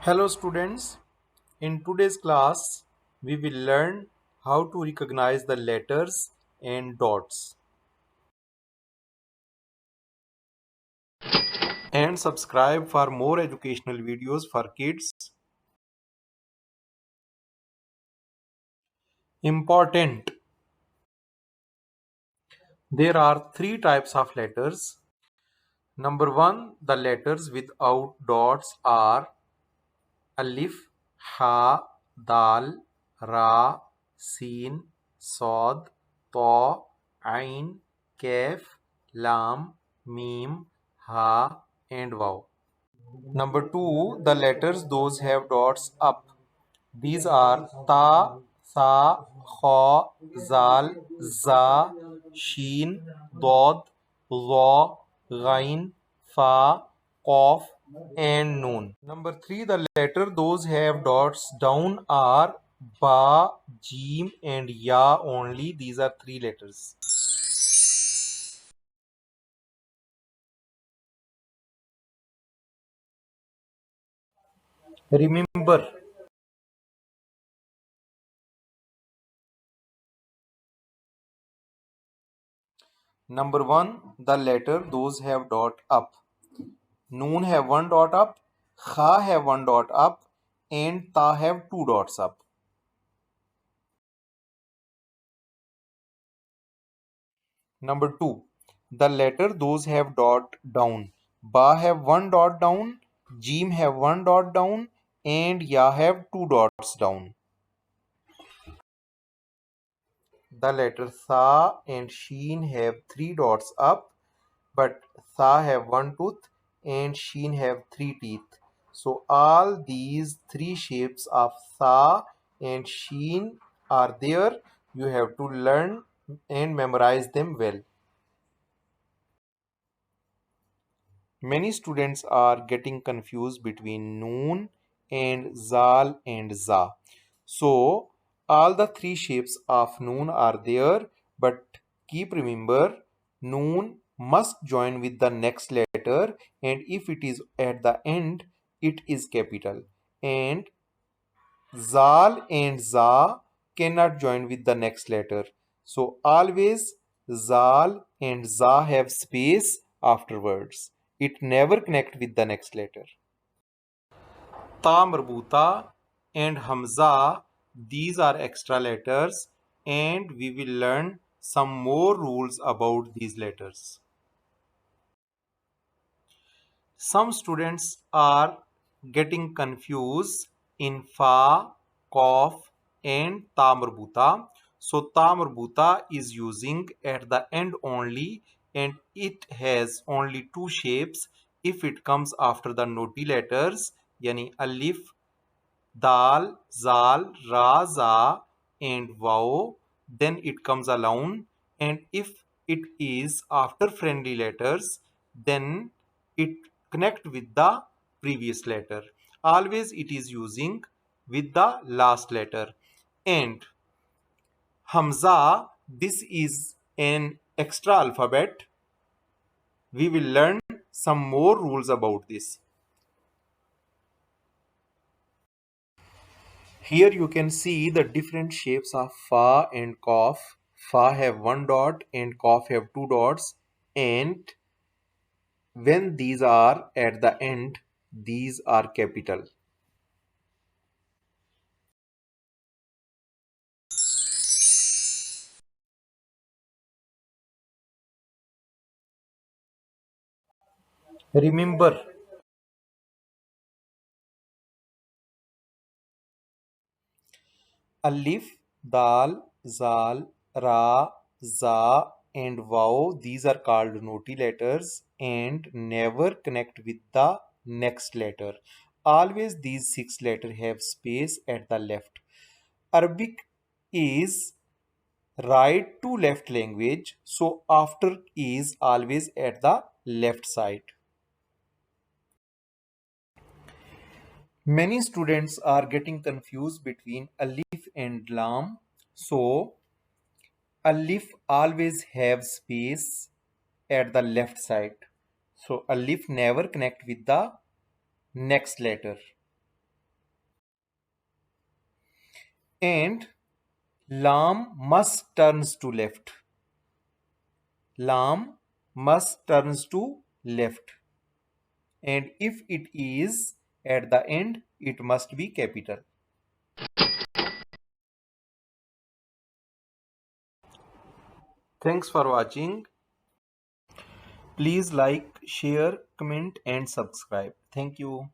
Hello students, in today's class we will learn how to recognize the letters and dots and subscribe for more educational videos for kids. Important. There are three types of letters. Number one, the letters without dots are alif, ha, dal, ra, sin, sod, ta, ain, kaf, lam, mim, ha, and waw. Number two, the letters those have dots up. These are ta, sa, kha, zal, za, sheen, dod, za, ghain, fa, qaf, and noon. Number three, the letter those have dots down are ba, jim, and ya only. These are three letters. Remember, number one, the letter those have dot up. Noon have one dot up, kha have one dot up, and ta have two dots up. Number two, the letter those have dot down. Ba have one dot down, jim have one dot down, and ya have two dots down. The letter sa and sheen have three dots up, but sa have one tooth and sheen have three teeth. So all these three shapes of sa and sheen are there. You have to learn and memorize them well. Many students are getting confused between noon and zal and za. So all the three shapes of noon are there, but keep remember noon must join with the next letter, and if it is at the end it is capital, and zal and za cannot join with the next letter. So always zal and za have space afterwards. It never connect with the next letter. Ta marbuta and hamza, these are extra letters, and we will learn some more rules about these letters. Some students are getting confused in fa, qaf, and ta marbuta. So ta marbuta is using at the end only, and it has only two shapes. If it comes after the noti letters, yani alif, dal, zal, ra, za, and waw, then it comes alone. And if it is after friendly letters, then it connect with the previous letter. Always it is using with the last letter. And Hamza, this is an extra alphabet. We will learn some more rules about this. Here you can see the different shapes of fa and qaf. Fa have one dot and qaf have two dots, and when these are at the end, these are capital. Remember, alif, dal, zal, ra, za, and waw, these are called noti letters and never connect with the next letter. Always these six letters have space at the left. Arabic is right to left language, so after is always at the left side. Many students are getting confused between alif and lam. So alif always have space at the left side. So alif never connect with the next letter. and lam must turns to left. Lam must turns to left. And if it is at the end, it must be capital. Thanks for watching. Please like, share, comment and subscribe. Thank you.